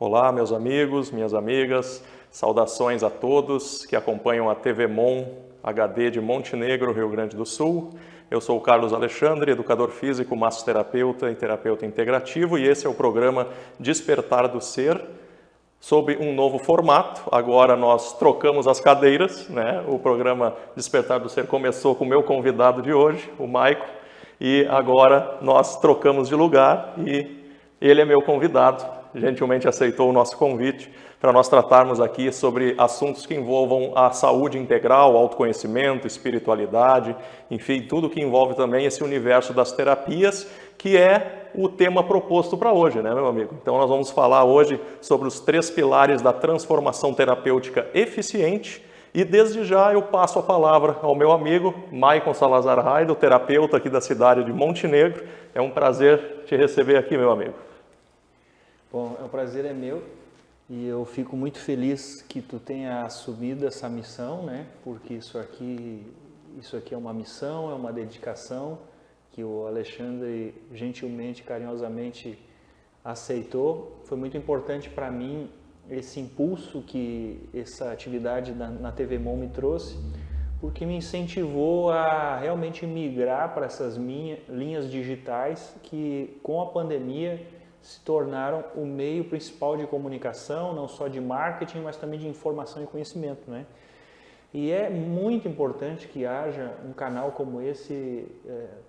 Olá, meus amigos, minhas amigas, saudações a todos que acompanham a TV Mon HD de Montenegro, Rio Grande do Sul. Eu sou o Carlos Alexandre, educador físico, massoterapeuta e terapeuta integrativo, e esse é o programa Despertar do Ser, sob um novo formato. Agora nós trocamos as cadeiras, né? O programa Despertar do Ser começou com o meu convidado de hoje, o Maico, e agora nós trocamos de lugar e ele é meu convidado, gentilmente aceitou o nosso convite para nós tratarmos aqui sobre assuntos que envolvam a saúde integral, autoconhecimento, espiritualidade, enfim, tudo que envolve também esse universo das terapias, que é o tema proposto para hoje, né, meu amigo? Então nós vamos falar hoje sobre os 3 pilares da transformação terapêutica eficiente, e desde já eu passo a palavra ao meu amigo Maicon Salazar Raidel, terapeuta aqui da cidade de Montenegro. É um prazer te receber aqui, meu amigo. Bom, o prazer é meu e eu fico muito feliz que tu tenha assumido essa missão, né? Porque isso aqui é uma missão, é uma dedicação que o Alexandre gentilmente, carinhosamente aceitou. Foi muito importante para mim esse impulso que essa atividade na TV Mon me trouxe, porque me incentivou a realmente migrar para essas linhas digitais que com a pandemia se tornaram o meio principal de comunicação, não só de marketing, mas também de informação e conhecimento, né? E é muito importante que haja um canal como esse,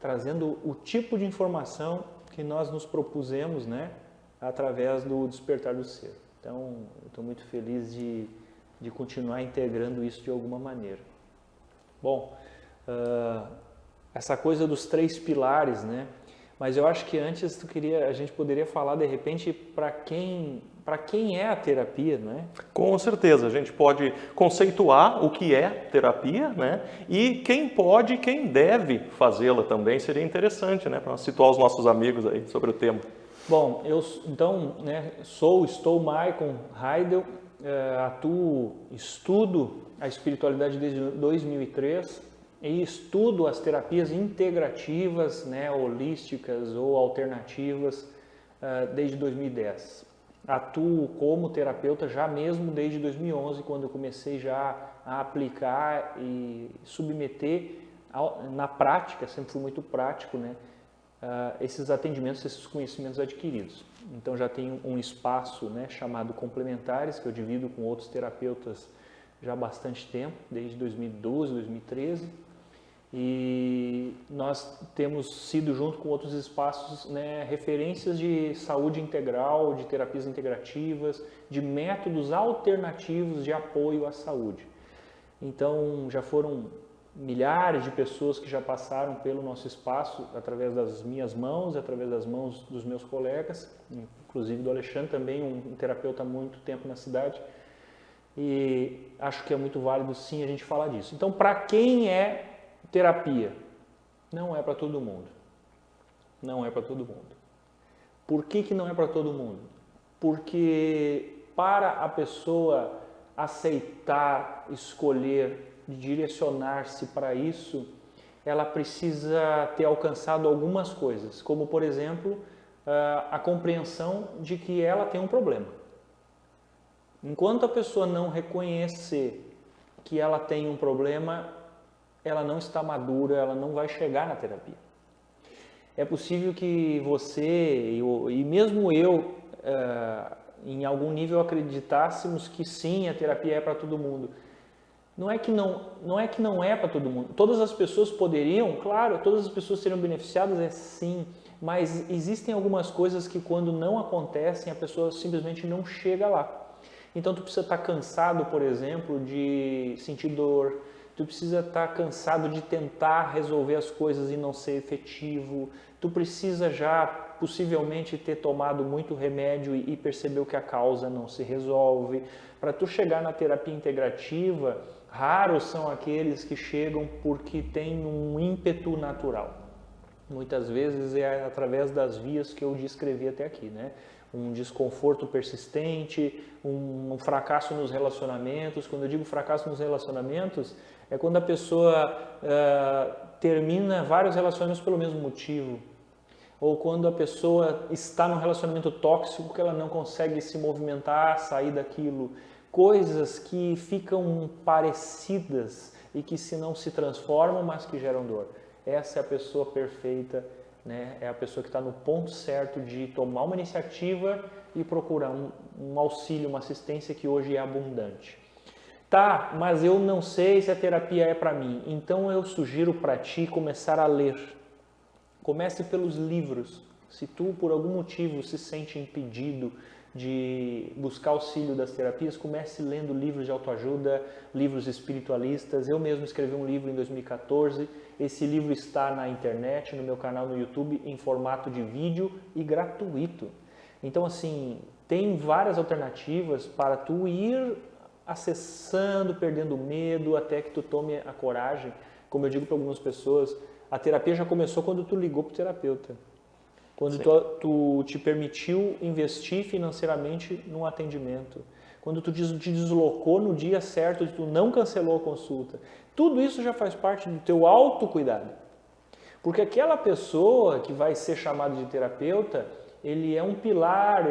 trazendo o tipo de informação que nós nos propusemos, né, através do Despertar do Ser. Então, eu estou muito feliz de continuar integrando isso de alguma maneira. Bom, essa coisa dos 3 pilares, né? Mas eu acho que antes a gente poderia falar de repente para quem é a terapia, né? Com certeza, a gente pode conceituar o que é terapia, né? E quem pode e quem deve fazê-la também seria interessante, né? Para nós situar os nossos amigos aí sobre o tema. Bom, estou Maicon Raidel, estudo a espiritualidade desde 2003. E estudo as terapias integrativas, né, holísticas ou alternativas desde 2010. Atuo como terapeuta já mesmo desde 2011, quando eu comecei já a aplicar e submeter na prática, sempre fui muito prático, né, esses atendimentos, esses conhecimentos adquiridos. Então já tenho um espaço, né, chamado Complementares, que eu divido com outros terapeutas já há bastante tempo, desde 2012, 2013. E nós temos sido, junto com outros espaços, né, referências de saúde integral, de terapias integrativas, de métodos alternativos de apoio à saúde. Então, já foram milhares de pessoas que já passaram pelo nosso espaço através das minhas mãos, através das mãos dos meus colegas, inclusive do Alexandre também, um terapeuta há muito tempo na cidade. E acho que é muito válido, sim, a gente falar disso. Então, para quem é terapia? Não é para todo mundo. Não é para todo mundo. Por que não é para todo mundo? Porque para a pessoa aceitar, escolher, direcionar-se para isso, ela precisa ter alcançado algumas coisas, como por exemplo, a compreensão de que ela tem um problema. Enquanto a pessoa não reconhecer que ela tem um problema, ela não está madura, ela não vai chegar na terapia. É possível que você e mesmo eu, em algum nível, acreditássemos que sim, a terapia é para todo mundo. Não é que não é para todo mundo. Todas as pessoas poderiam, claro, todas as pessoas seriam beneficiadas, sim, mas existem algumas coisas que quando não acontecem, a pessoa simplesmente não chega lá. Então tu precisa estar cansado, por exemplo, de sentir dor. Tu precisa estar cansado de tentar resolver as coisas e não ser efetivo. Tu precisa já, possivelmente, ter tomado muito remédio e percebeu que a causa não se resolve. Para tu chegar na terapia integrativa, raros são aqueles que chegam porque têm um ímpeto natural. Muitas vezes é através das vias que eu descrevi até aqui, né? Um desconforto persistente, um fracasso nos relacionamentos. Quando eu digo fracasso nos relacionamentos, é quando a pessoa termina vários relacionamentos pelo mesmo motivo. ou quando a pessoa está num relacionamento tóxico que ela não consegue se movimentar, sair daquilo. Coisas que ficam parecidas e que se não se transformam, mas que geram dor. Essa é a pessoa perfeita, né? É a pessoa que está no ponto certo de tomar uma iniciativa e procurar um auxílio, uma assistência que hoje é abundante. Tá, mas eu não sei se a terapia é para mim. Então eu sugiro para ti começar a ler. Comece pelos livros. Se tu, por algum motivo, se sente impedido de buscar auxílio das terapias, comece lendo livros de autoajuda, livros espiritualistas. Eu mesmo escrevi um livro em 2014. Esse livro está na internet, no meu canal no YouTube, em formato de vídeo e gratuito. Então, assim, tem várias alternativas para tu ir acessando, perdendo o medo, até que tu tome a coragem. Como eu digo para algumas pessoas, a terapia já começou quando tu ligou para o terapeuta. Quando tu te permitiu investir financeiramente num atendimento. Quando tu te deslocou no dia certo, tu não cancelou a consulta. Tudo isso já faz parte do teu autocuidado. Porque aquela pessoa que vai ser chamada de terapeuta, ele é um pilar,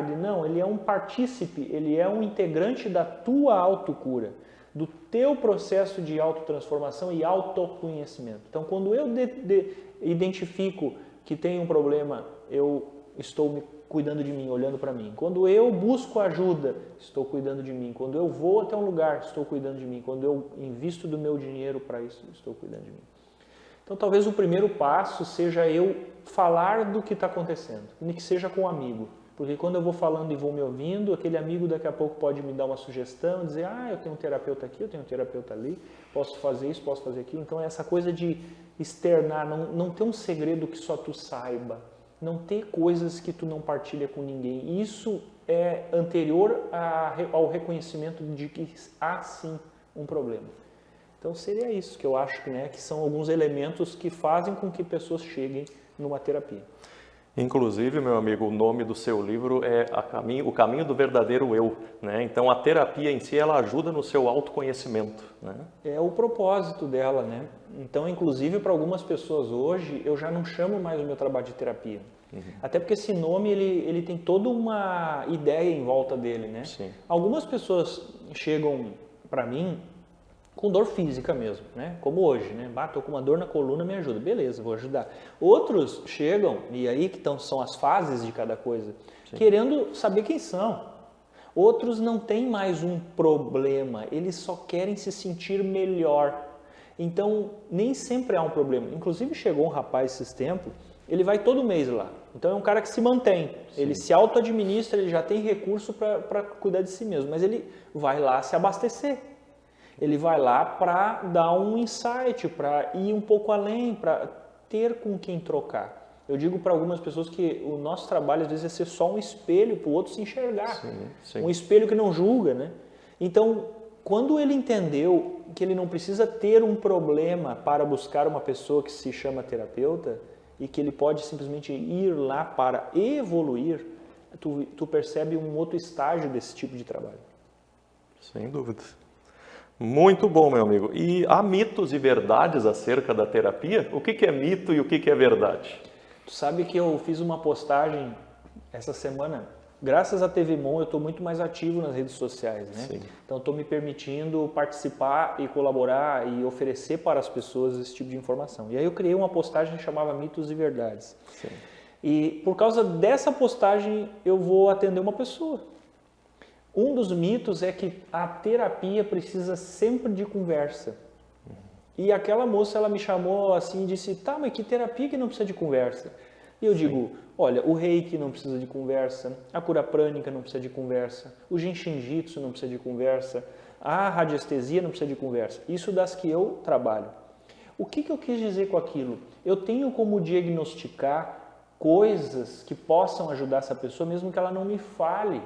ele é um partícipe, ele é um integrante da tua autocura, do teu processo de autotransformação e autoconhecimento. Então, quando eu identifico que tem um problema, eu estou me cuidando de mim, olhando para mim. Quando eu busco ajuda, estou cuidando de mim. Quando eu vou até um lugar, estou cuidando de mim. Quando eu invisto do meu dinheiro para isso, estou cuidando de mim. Então, talvez o primeiro passo seja eu falar do que está acontecendo, nem que seja com um amigo. Porque quando eu vou falando e vou me ouvindo, aquele amigo daqui a pouco pode me dar uma sugestão, dizer, eu tenho um terapeuta aqui, eu tenho um terapeuta ali, posso fazer isso, posso fazer aquilo. Então, essa coisa de externar, não ter um segredo que só tu saiba, não ter coisas que tu não partilha com ninguém. Isso é anterior ao reconhecimento de que há sim um problema. Então seria isso que eu acho, que são alguns elementos que fazem com que pessoas cheguem numa terapia. Inclusive, meu amigo, o nome do seu livro é O Caminho do Verdadeiro Eu, né? Então a terapia em si, ela ajuda no seu autoconhecimento, né? É o propósito dela, né? Então, inclusive, para algumas pessoas hoje, eu já não chamo mais o meu trabalho de terapia. Até porque esse nome, ele tem toda uma ideia em volta dele, né? Sim. Algumas pessoas chegam para mim com dor física mesmo, né? Como hoje, né? Tô com uma dor na coluna, me ajuda. Beleza, vou ajudar. Outros chegam, e aí que são as fases de cada coisa, sim, querendo saber quem são. Outros não têm mais um problema, eles só querem se sentir melhor. Então, nem sempre há um problema. Inclusive, chegou um rapaz esses tempos, ele vai todo mês lá. Então, é um cara que se mantém. Sim. Ele se auto-administra, ele já tem recurso para cuidar de si mesmo. Mas ele vai lá se abastecer. Ele vai lá para dar um insight, para ir um pouco além, para ter com quem trocar. Eu digo para algumas pessoas que o nosso trabalho, às vezes, é ser só um espelho para o outro se enxergar. Sim, sim. Um espelho que não julga, né? Então, quando ele entendeu que ele não precisa ter um problema para buscar uma pessoa que se chama terapeuta e que ele pode simplesmente ir lá para evoluir, tu percebe um outro estágio desse tipo de trabalho. Sem dúvida. Muito bom, meu amigo. E há mitos e verdades acerca da terapia? O que é mito e o que é verdade? Tu sabe que eu fiz uma postagem essa semana. Graças à TV Mon, eu estou muito mais ativo nas redes sociais, né? Sim. Então, estou me permitindo participar e colaborar e oferecer para as pessoas esse tipo de informação. E aí eu criei uma postagem que chamava Mitos e Verdades. Sim. E por causa dessa postagem, eu vou atender uma pessoa. Um dos mitos é que a terapia precisa sempre de conversa. E aquela moça, ela me chamou assim e disse, tá, mas que terapia que não precisa de conversa? E eu digo, olha, o reiki não precisa de conversa, a cura prânica não precisa de conversa, o Genshin Jitsu não precisa de conversa, a radiestesia não precisa de conversa. Isso das que eu trabalho. O que eu quis dizer com aquilo? Eu tenho como diagnosticar coisas que possam ajudar essa pessoa, mesmo que ela não me fale.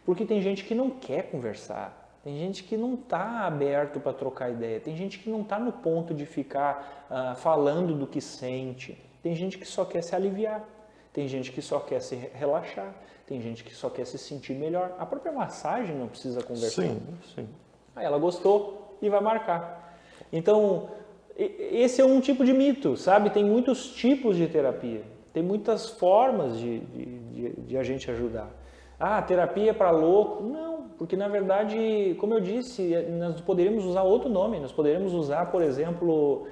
Porque tem gente que não quer conversar, tem gente que não está aberto para trocar ideia, tem gente que não está no ponto de ficar falando do que sente, tem gente que só quer se aliviar, tem gente que só quer se relaxar, tem gente que só quer se sentir melhor. A própria massagem não precisa conversar. Sim, sim. Aí ela gostou e vai marcar. Então, esse é um tipo de mito, sabe? Tem muitos tipos de terapia. Tem muitas formas de a gente ajudar. Ah, terapia é para louco? Não, porque na verdade, como eu disse, nós poderíamos usar outro nome. Nós poderíamos usar, por exemplo,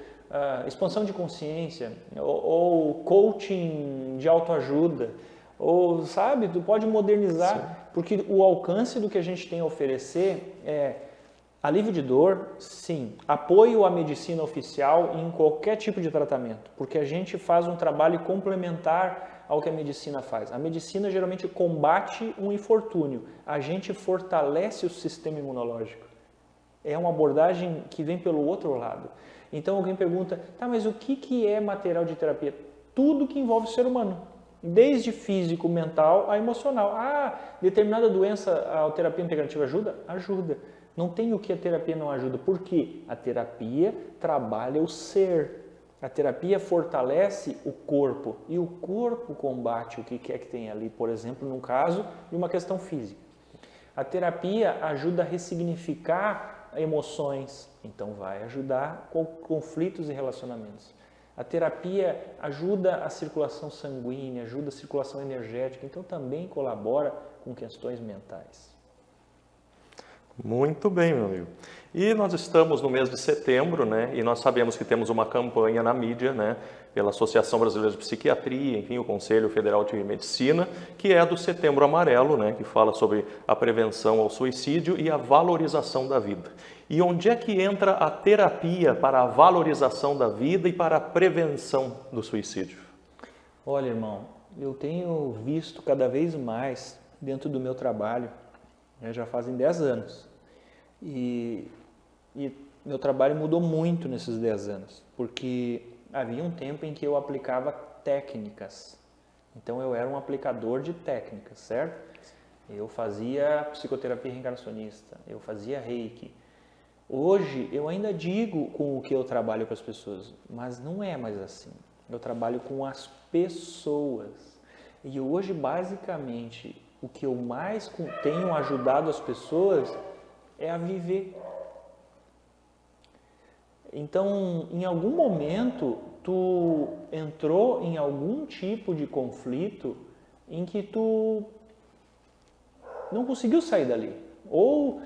expansão de consciência, ou coaching de autoajuda, ou, sabe, tu pode modernizar, sim, porque o alcance do que a gente tem a oferecer é alívio de dor, sim, apoio à medicina oficial em qualquer tipo de tratamento, porque a gente faz um trabalho complementar ao que a medicina faz. A medicina geralmente combate um infortúnio, a gente fortalece o sistema imunológico. É uma abordagem que vem pelo outro lado. Então alguém pergunta, tá, mas o que é material de terapia? Tudo que envolve o ser humano. Desde físico, mental a emocional. Ah, determinada doença a terapia integrativa ajuda? Ajuda. Não tem o que a terapia não ajuda. Por quê? A terapia trabalha o ser. A terapia fortalece o corpo. E o corpo combate o que quer que tenha ali. Por exemplo, no caso de uma questão física. A terapia ajuda a ressignificar emoções. Então vai ajudar com conflitos e relacionamentos. A terapia ajuda a circulação sanguínea, ajuda a circulação energética, então também colabora com questões mentais. Muito bem, meu amigo. E nós estamos no mês de setembro, né? E nós sabemos que temos uma campanha na mídia, né? Pela Associação Brasileira de Psiquiatria, enfim, o Conselho Federal de Medicina, que é do Setembro Amarelo, né? Que fala sobre a prevenção ao suicídio e a valorização da vida. E onde é que entra a terapia para a valorização da vida e para a prevenção do suicídio? Olha, irmão, eu tenho visto cada vez mais dentro do meu trabalho, já fazem 10 anos, e meu trabalho mudou muito nesses 10 anos, porque havia um tempo em que eu aplicava técnicas, então eu era um aplicador de técnicas, certo? Eu fazia psicoterapia reencarnacionista, eu fazia reiki. Hoje eu ainda digo com o que eu trabalho com as pessoas, mas não é mais assim. Eu trabalho com as pessoas. E hoje, basicamente, o que eu mais tenho ajudado as pessoas é a viver. Então, em algum momento, tu entrou em algum tipo de conflito em que tu não conseguiu sair dali. Ou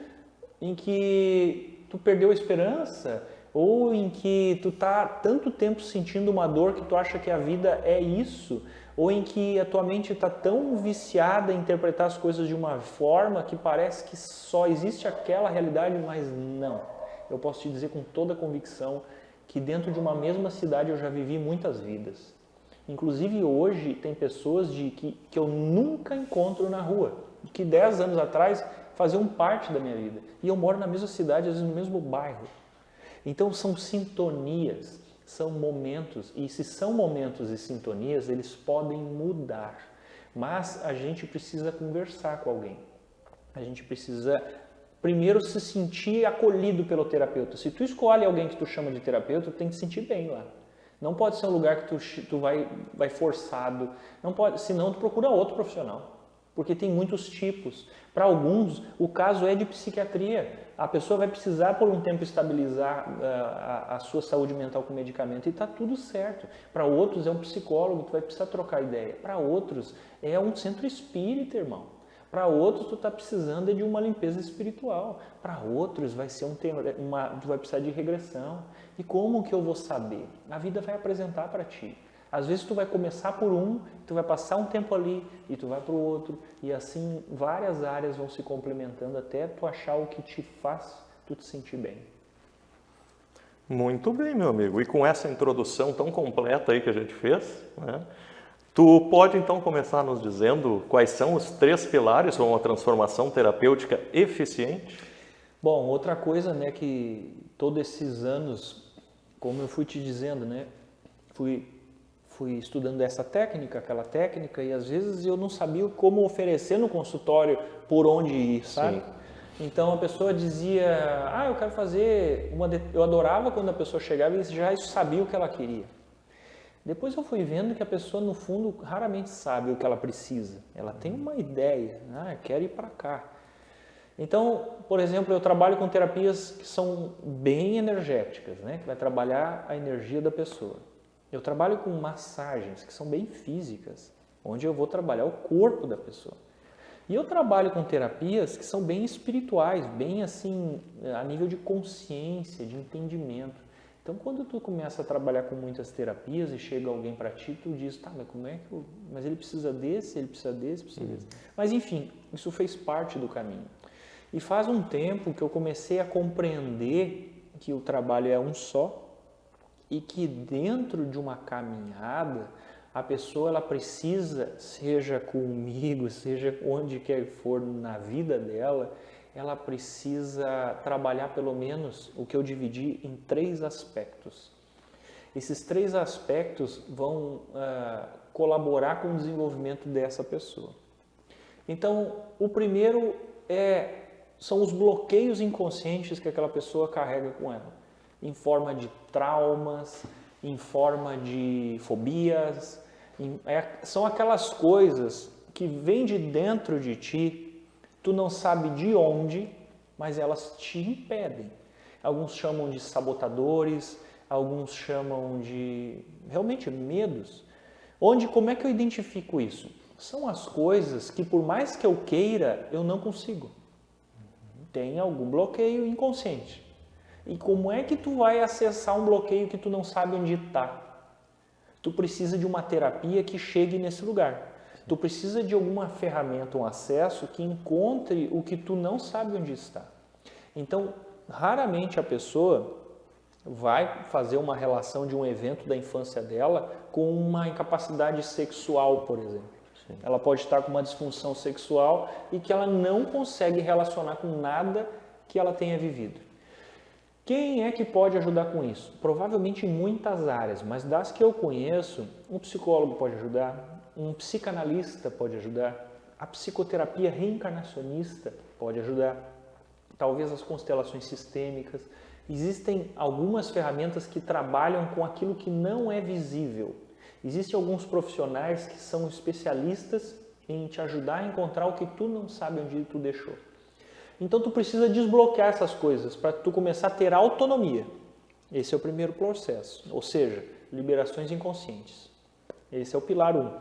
em que tu perdeu a esperança, ou em que tu tá tanto tempo sentindo uma dor que tu acha que a vida é isso, ou em que a tua mente está tão viciada em interpretar as coisas de uma forma que parece que só existe aquela realidade, mas não. Eu posso te dizer com toda a convicção que dentro de uma mesma cidade eu já vivi muitas vidas. Inclusive hoje tem pessoas que eu nunca encontro na rua, que 10 anos atrás faziam parte da minha vida. E eu moro na mesma cidade, às vezes no mesmo bairro. Então são sintonias, são momentos, e se são momentos e sintonias, eles podem mudar. Mas a gente precisa conversar com alguém. A gente precisa primeiro se sentir acolhido pelo terapeuta. Se tu escolhe alguém que tu chama de terapeuta, tu tem que se sentir bem lá. Não pode ser um lugar que tu vai forçado. Não pode, senão tu procura outro profissional. Porque tem muitos tipos. Para alguns, o caso é de psiquiatria. A pessoa vai precisar, por um tempo, estabilizar a sua saúde mental com medicamento e está tudo certo. Para outros, é um psicólogo, tu vai precisar trocar ideia. Para outros, é um centro espírita, irmão. Para outros, tu está precisando de uma limpeza espiritual. Para outros, tu vai precisar de regressão. E como que eu vou saber? A vida vai apresentar para ti. Às vezes tu vai começar por um, tu vai passar um tempo ali e tu vai para o outro, e assim várias áreas vão se complementando até tu achar o que te faz tu te sentir bem. Muito bem, meu amigo. E com essa introdução tão completa aí que a gente fez, né, tu pode então começar nos dizendo quais são os 3 pilares para uma transformação terapêutica eficiente? Bom, outra coisa, né, que todos esses anos, como eu fui te dizendo, né, fui estudando essa técnica, aquela técnica, e às vezes eu não sabia como oferecer no consultório por onde ir, sabe? Sim. Então a pessoa dizia, eu quero fazer eu adorava quando a pessoa chegava e já sabia o que ela queria. Depois eu fui vendo que a pessoa no fundo raramente sabe o que ela precisa. Ela tem uma ideia, quero ir para cá. Então, por exemplo, eu trabalho com terapias que são bem energéticas, né? Que vai trabalhar a energia da pessoa. Eu trabalho com massagens que são bem físicas, onde eu vou trabalhar o corpo da pessoa. E eu trabalho com terapias que são bem espirituais, bem assim, a nível de consciência, de entendimento. Então, quando tu começa a trabalhar com muitas terapias e chega alguém para ti, tu diz, tá, mas como é que mas ele precisa desse, ele precisa desse, precisa desse. Mas enfim, isso fez parte do caminho. E faz um tempo que eu comecei a compreender que o trabalho é um só e que dentro de uma caminhada, a pessoa ela precisa, seja comigo, seja onde quer que for na vida dela, ela precisa trabalhar pelo menos o que eu dividi em 3 aspectos. Esses 3 aspectos vão colaborar com o desenvolvimento dessa pessoa. Então, o primeiro são os bloqueios inconscientes que aquela pessoa carrega com ela, em forma de traumas, em forma de fobias, são aquelas coisas que vêm de dentro de ti, tu não sabe de onde, mas elas te impedem. Alguns chamam de sabotadores, alguns chamam de realmente medos. Como é que eu identifico isso? São as coisas que por mais que eu queira, eu não consigo. Tem algum bloqueio inconsciente. E como é que tu vai acessar um bloqueio que tu não sabe onde está? Tu precisa de uma terapia que chegue nesse lugar. Tu precisa de alguma ferramenta, um acesso que encontre o que tu não sabe onde está. Então, raramente a pessoa vai fazer uma relação de um evento da infância dela com uma incapacidade sexual, por exemplo. Sim. Ela pode estar com uma disfunção sexual e que ela não consegue relacionar com nada que ela tenha vivido. Quem é que pode ajudar com isso? Provavelmente em muitas áreas, mas das que eu conheço, um psicólogo pode ajudar, um psicanalista pode ajudar, a psicoterapia reencarnacionista pode ajudar, talvez as constelações sistêmicas. Existem algumas ferramentas que trabalham com aquilo que não é visível. Existem alguns profissionais que são especialistas em te ajudar a encontrar o que tu não sabe onde tu deixou. Então tu precisa desbloquear essas coisas para tu começar a ter autonomia. Esse é o primeiro processo, ou seja, liberações inconscientes. Esse é o pilar 1.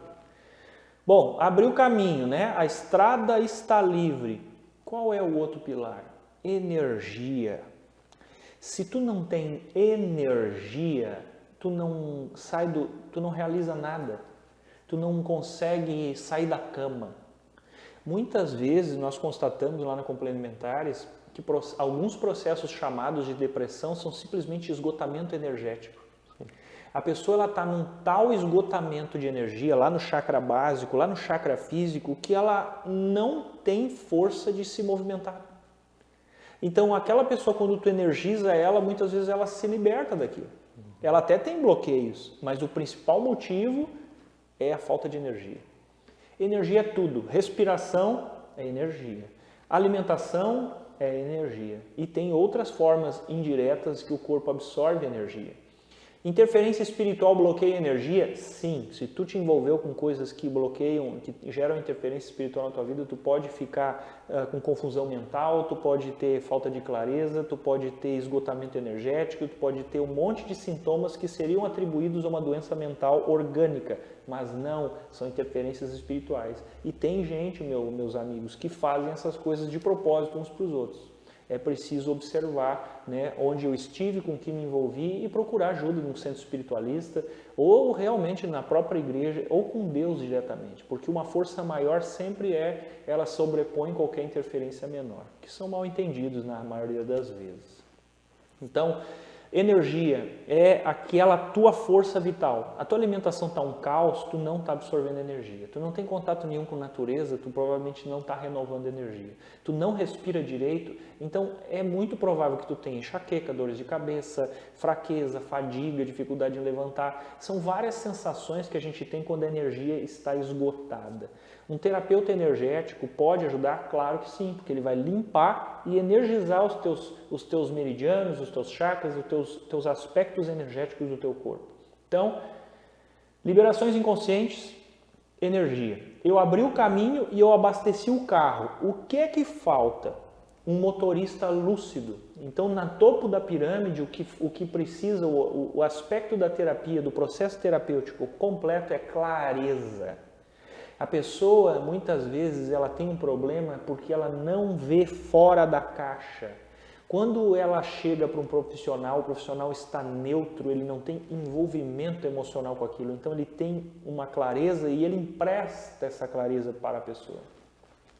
Bom, abriu o caminho, né? A estrada está livre. Qual é o outro pilar? Energia. Se tu não tem energia, tu não realiza nada. Tu não consegue sair da cama. Muitas vezes nós constatamos lá na Complementares que alguns processos chamados de depressão são simplesmente esgotamento energético. A pessoa está num tal esgotamento de energia, lá no chakra básico, lá no chakra físico, que ela não tem força de se movimentar. Então, aquela pessoa, quando tu energiza ela, muitas vezes ela se liberta daquilo. Ela até tem bloqueios, mas o principal motivo é a falta de energia. Energia é tudo. Respiração é energia. Alimentação é energia. E tem outras formas indiretas que o corpo absorve energia. Interferência espiritual bloqueia energia? Sim. Se tu te envolveu com coisas que bloqueiam, que geram interferência espiritual na tua vida, tu pode ficar com confusão mental, tu pode ter falta de clareza, tu pode ter esgotamento energético, tu pode ter um monte de sintomas que seriam atribuídos a uma doença mental orgânica, mas não, são interferências espirituais. E tem gente, meus amigos, que fazem essas coisas de propósito uns para os outros. É preciso observar, né, onde eu estive, com quem me envolvi e procurar ajuda num centro espiritualista ou realmente na própria igreja ou com Deus diretamente, porque uma força maior sempre ela sobrepõe qualquer interferência menor, que são mal entendidos na maioria das vezes. Então, energia é aquela tua força vital. A tua alimentação está um caos, tu não está absorvendo energia. Tu não tem contato nenhum com a natureza, tu provavelmente não está renovando energia. Tu não respira direito, então é muito provável que tu tenha enxaqueca, dores de cabeça, fraqueza, fadiga, dificuldade em levantar. São várias sensações que a gente tem quando a energia está esgotada. Um terapeuta energético pode ajudar? Claro que sim, porque ele vai limpar e energizar os teus meridianos, os teus chakras, os teus aspectos energéticos do teu corpo. Então, liberações inconscientes, energia. Eu abri o caminho e eu abasteci o carro. O que é que falta? um motorista lúcido. Então, na topo da pirâmide, o que precisa, o aspecto da terapia, do processo terapêutico completo é clareza. A pessoa, muitas vezes, ela tem um problema porque ela não vê fora da caixa. Quando ela chega para um profissional, o profissional está neutro, ele não tem envolvimento emocional com aquilo. Então, ele tem uma clareza e ele empresta essa clareza para a pessoa.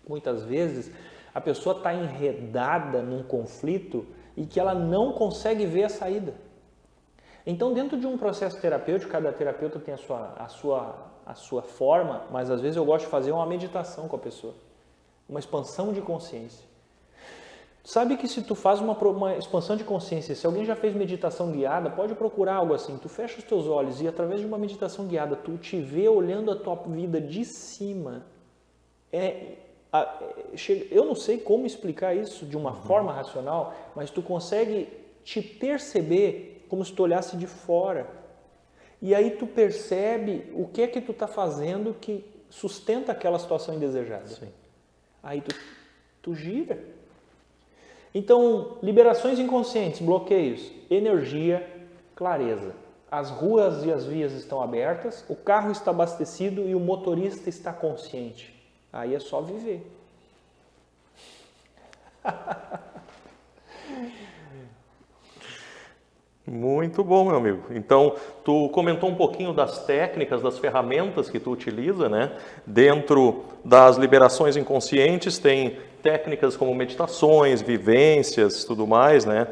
Muitas vezes, a pessoa está enredada num conflito e que ela não consegue ver a saída. Então, dentro de um processo terapêutico, cada terapeuta tem a sua forma, mas às vezes eu gosto de fazer uma meditação com a pessoa, uma expansão de consciência. Sabe que se tu faz uma expansão de consciência, se alguém já fez meditação guiada, pode procurar algo assim, tu fecha os teus olhos e através de uma meditação guiada, tu te vê olhando a tua vida de cima. Eu não sei como explicar isso de uma forma racional, mas tu consegue te perceber como se tu olhasse de fora. E aí tu percebe o que é que tu está fazendo que sustenta aquela situação indesejada. Sim. Aí tu gira. Então, liberações inconscientes, bloqueios, energia, clareza. As ruas e as vias estão abertas, o carro está abastecido e o motorista está consciente. Aí é só viver. Muito bom, meu amigo. Então, tu comentou um pouquinho das técnicas, das ferramentas que tu utiliza, né? Dentro das liberações inconscientes tem técnicas como meditações, vivências, tudo mais, né?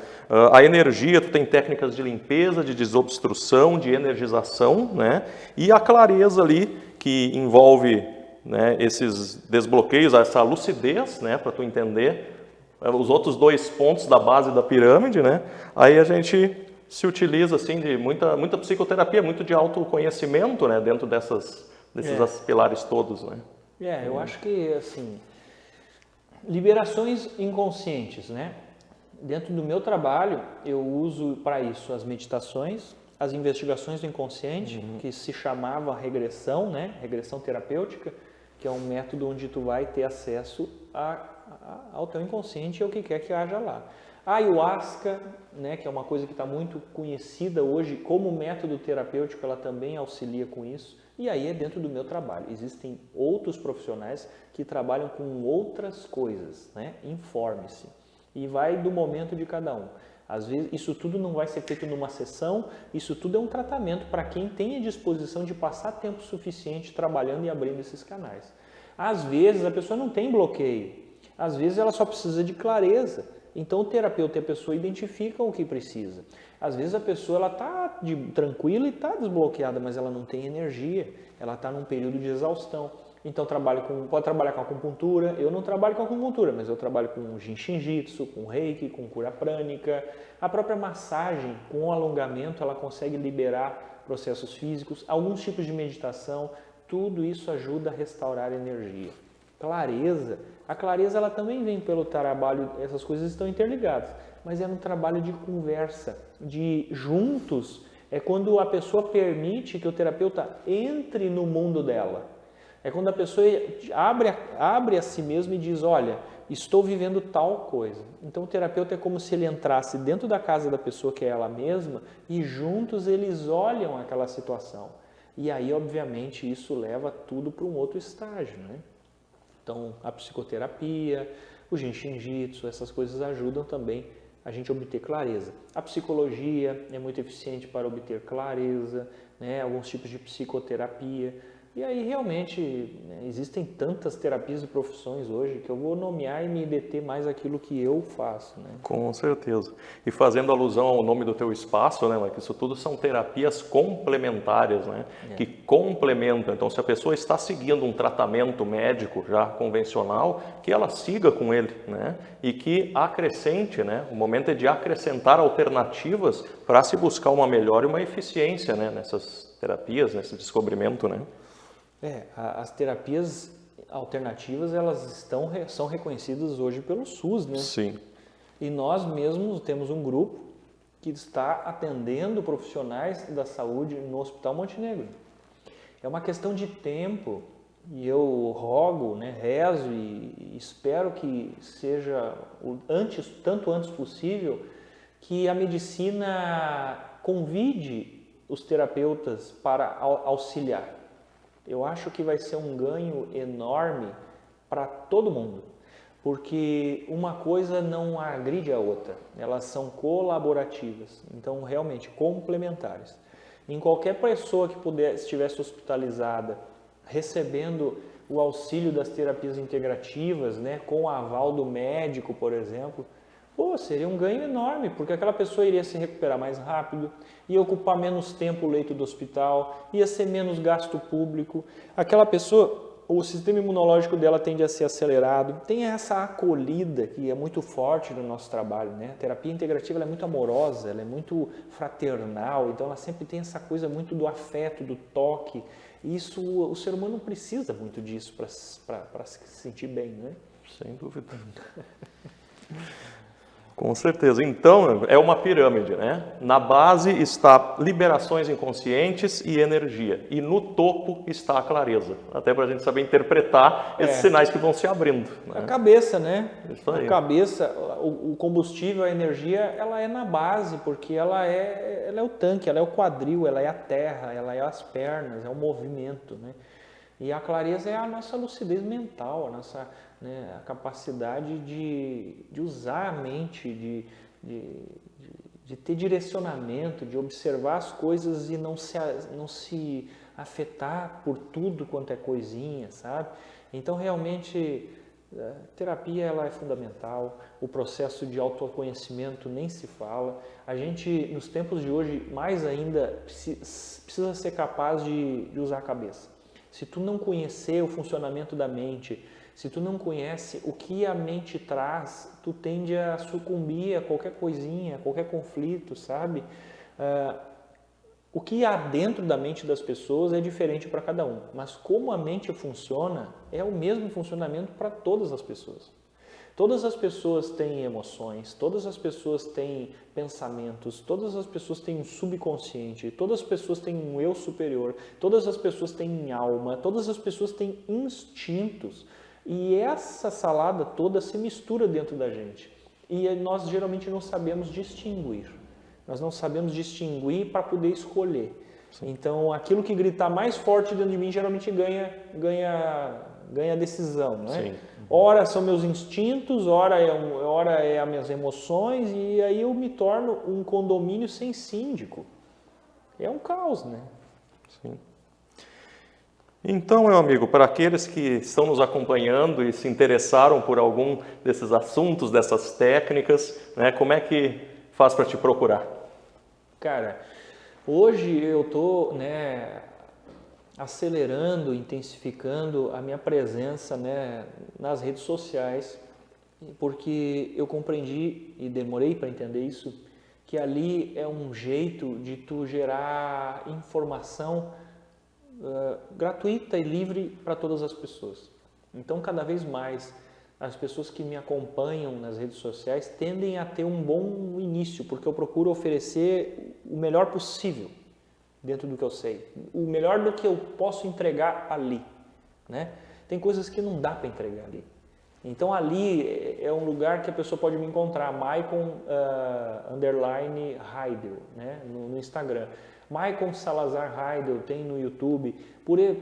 A energia, tu tem técnicas de limpeza, de desobstrução, de energização, né? E a clareza ali, que envolve, né, esses desbloqueios, essa lucidez, né, para tu entender os outros dois pontos da base da pirâmide, né? Aí a gente se utiliza assim de muita psicoterapia, muito de autoconhecimento, né, dentro desses pilares todos, né? Eu acho que assim, liberações inconscientes, né? Dentro do meu trabalho, eu uso para isso as meditações, as investigações do inconsciente, que se chamava regressão, né? Regressão terapêutica, que é um método onde tu vai ter acesso ao teu inconsciente e ao que quer que haja lá. A ayahuasca, né, que é uma coisa que está muito conhecida hoje como método terapêutico, ela também auxilia com isso. E aí é dentro do meu trabalho. Existem outros profissionais que trabalham com outras coisas, né? Informe-se. E vai do momento de cada um. Às vezes, isso tudo não vai ser feito numa sessão, isso tudo é um tratamento para quem tem a disposição de passar tempo suficiente trabalhando e abrindo esses canais. Às vezes, a pessoa não tem bloqueio. Às vezes, ela só precisa de clareza. Então, o terapeuta e a pessoa identificam o que precisa. Às vezes, a pessoa está tranquila e está desbloqueada, mas ela não tem energia, ela está num período de exaustão. Então, pode trabalhar com acupuntura. Eu não trabalho com acupuntura, mas eu trabalho com Jinshin Jitsu, com Reiki, com cura prânica. A própria massagem, com alongamento, ela consegue liberar processos físicos. Alguns tipos de meditação, tudo isso ajuda a restaurar a energia. Clareza. A clareza ela também vem pelo trabalho, essas coisas estão interligadas, mas é um trabalho de conversa, de juntos, é quando a pessoa permite que o terapeuta entre no mundo dela. É quando a pessoa abre a si mesma e diz, olha, estou vivendo tal coisa. Então o terapeuta é como se ele entrasse dentro da casa da pessoa, que é ela mesma, e juntos eles olham aquela situação. E aí, obviamente, isso leva tudo para um outro estágio, né? Então, a psicoterapia, o Jinshin Jitsu, essas coisas ajudam também a gente a obter clareza. A psicologia é muito eficiente para obter clareza, né? Alguns tipos de psicoterapia. E aí, realmente, né, existem tantas terapias e profissões hoje que eu vou nomear e me deter mais aquilo que eu faço, né? Com certeza. E fazendo alusão ao nome do teu espaço, né, Mike? Isso tudo são terapias complementares, né? Que complementam. Então, se a pessoa está seguindo um tratamento médico já convencional, que ela siga com ele, né? E que acrescente, né? O momento é de acrescentar alternativas para se buscar uma melhora e uma eficiência, né? Nessas terapias, nesse descobrimento, né? As terapias alternativas, elas são reconhecidas hoje pelo SUS, né? Sim. E nós mesmos temos um grupo que está atendendo profissionais da saúde no Hospital Montenegro. É uma questão de tempo e eu rogo, né, rezo e espero que seja tanto antes possível, que a medicina convide os terapeutas para auxiliar. Eu acho que vai ser um ganho enorme para todo mundo, porque uma coisa não agride a outra, elas são colaborativas, então realmente complementares. Em qualquer pessoa que estivesse hospitalizada, recebendo o auxílio das terapias integrativas, né, com o aval do médico, por exemplo, seria um ganho enorme, porque aquela pessoa iria se recuperar mais rápido, ia ocupar menos tempo o leito do hospital, ia ser menos gasto público. Aquela pessoa, o sistema imunológico dela tende a ser acelerado. Tem essa acolhida que é muito forte no nosso trabalho, né? A terapia integrativa ela é muito amorosa, ela é muito fraternal, então ela sempre tem essa coisa muito do afeto, do toque. Isso, o ser humano precisa muito disso para se sentir bem, né? Sem dúvida. Com certeza. Então, é uma pirâmide, né? Na base está liberações inconscientes e energia. E no topo está a clareza. Até para a gente saber interpretar esses sinais que vão se abrindo. Né? A cabeça, né? Isso aí. A cabeça, o combustível, a energia, ela é na base, porque ela é o tanque, ela é o quadril, ela é a terra, ela é as pernas, é o movimento, né? E a clareza é a nossa lucidez mental, a nossa, né, a capacidade de usar a mente, de ter direcionamento, de observar as coisas e não se afetar por tudo quanto é coisinha, sabe? Então, realmente, a terapia ela é fundamental, o processo de autoconhecimento nem se fala. A gente, nos tempos de hoje, mais ainda, precisa ser capaz de usar a cabeça. Se tu não conhecer o funcionamento da mente, se tu não conhece o que a mente traz, tu tende a sucumbir a qualquer coisinha, a qualquer conflito, sabe? O que há dentro da mente das pessoas é diferente para cada um, mas como a mente funciona, é o mesmo funcionamento para todas as pessoas. Todas as pessoas têm emoções, todas as pessoas têm pensamentos, todas as pessoas têm um subconsciente, todas as pessoas têm um eu superior, todas as pessoas têm alma, todas as pessoas têm instintos. E essa salada toda se mistura dentro da gente. E nós geralmente não sabemos distinguir. Nós não sabemos distinguir para poder escolher. Sim. Então, aquilo que gritar mais forte dentro de mim geralmente ganha a decisão, não é? Sim. Ora são meus instintos, ora é as minhas emoções, e aí eu me torno um condomínio sem síndico. É um caos, né? Sim. Então, meu amigo, para aqueles que estão nos acompanhando e se interessaram por algum desses assuntos, dessas técnicas, né, como é que faz para te procurar? Cara, hoje eu estou, né, acelerando, intensificando a minha presença, né, nas redes sociais, porque eu compreendi, e demorei para entender isso, que ali é um jeito de tu gerar informação gratuita e livre para todas as pessoas. Então, cada vez mais, as pessoas que me acompanham nas redes sociais tendem a ter um bom início, porque eu procuro oferecer o melhor possível dentro do que eu sei, o melhor do que eu posso entregar ali, né? Tem coisas que não dá para entregar ali. Então ali é um lugar que a pessoa pode me encontrar, Maicon _Heidel, né? No Instagram. Maicon Salazar Heidel tem no YouTube.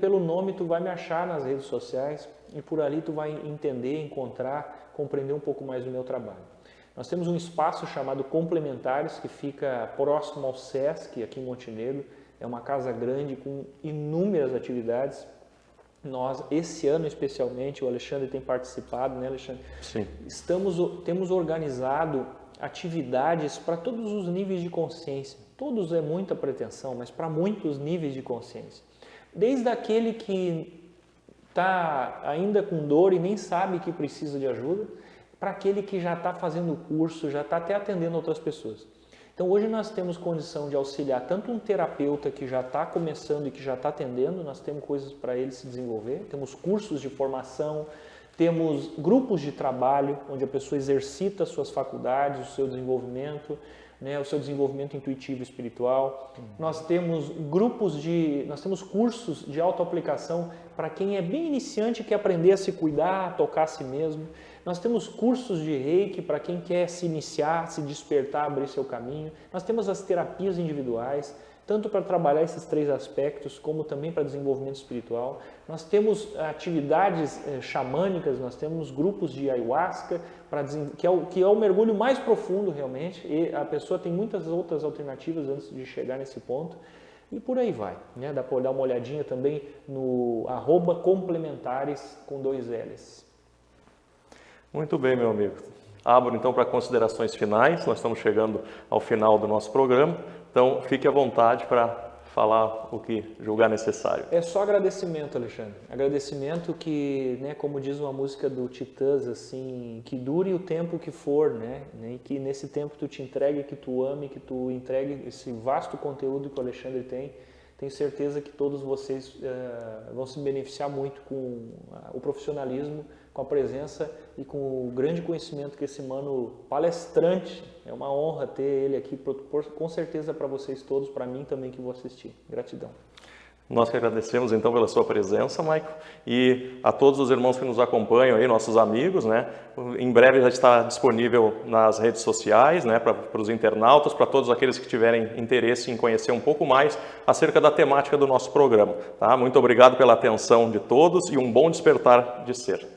Pelo nome tu vai me achar nas redes sociais e por ali tu vai entender, encontrar, compreender um pouco mais do meu trabalho. Nós temos um espaço chamado Complementares que fica próximo ao SESC, aqui em Montenegro. É uma casa grande com inúmeras atividades. Nós, esse ano especialmente, o Alexandre tem participado, né, Alexandre? Sim. Temos organizado atividades para todos os níveis de consciência. Todos é muita pretensão, mas para muitos níveis de consciência. Desde aquele que está ainda com dor e nem sabe que precisa de ajuda, para aquele que já está fazendo o curso, já está até atendendo outras pessoas. Então hoje nós temos condição de auxiliar tanto um terapeuta que já está começando e que já está atendendo, nós temos coisas para ele se desenvolver, temos cursos de formação, Temos grupos de trabalho, onde a pessoa exercita suas faculdades, o seu desenvolvimento, né, o seu desenvolvimento intuitivo e espiritual. Nós temos nós temos cursos de autoaplicação para quem é bem iniciante e quer aprender a se cuidar, a tocar a si mesmo. Nós temos cursos de Reiki para quem quer se iniciar, se despertar, abrir seu caminho. Nós temos as terapias individuais, tanto para trabalhar esses 3 aspectos, como também para desenvolvimento espiritual. Nós temos atividades xamânicas, nós temos grupos de ayahuasca, que é o mergulho mais profundo realmente, e a pessoa tem muitas outras alternativas antes de chegar nesse ponto, e por aí vai, né? Dá para dar uma olhadinha também no @complementares com 2 L's. Muito bem, meu amigo. Abro então para considerações finais, nós estamos chegando ao final do nosso programa, então fique à vontade para falar o que julgar necessário. É só agradecimento, Alexandre. Agradecimento que, né, como diz uma música do Titãs, assim, que dure o tempo que for, né? E que nesse tempo tu te entregue, que tu ame, que tu entregue esse vasto conteúdo que o Alexandre tem. Tenho certeza que todos vocês vão se beneficiar muito com o profissionalismo, com a presença e com o grande conhecimento que esse mano palestrante, é uma honra ter ele aqui, com certeza para vocês todos, para mim também que vou assistir. Gratidão. Nós que agradecemos então pela sua presença, Maico, e a todos os irmãos que nos acompanham aí, nossos amigos, né? Em breve já está disponível nas redes sociais, né? Para os internautas, para todos aqueles que tiverem interesse em conhecer um pouco mais acerca da temática do nosso programa, tá? Muito obrigado pela atenção de todos e um bom despertar de ser.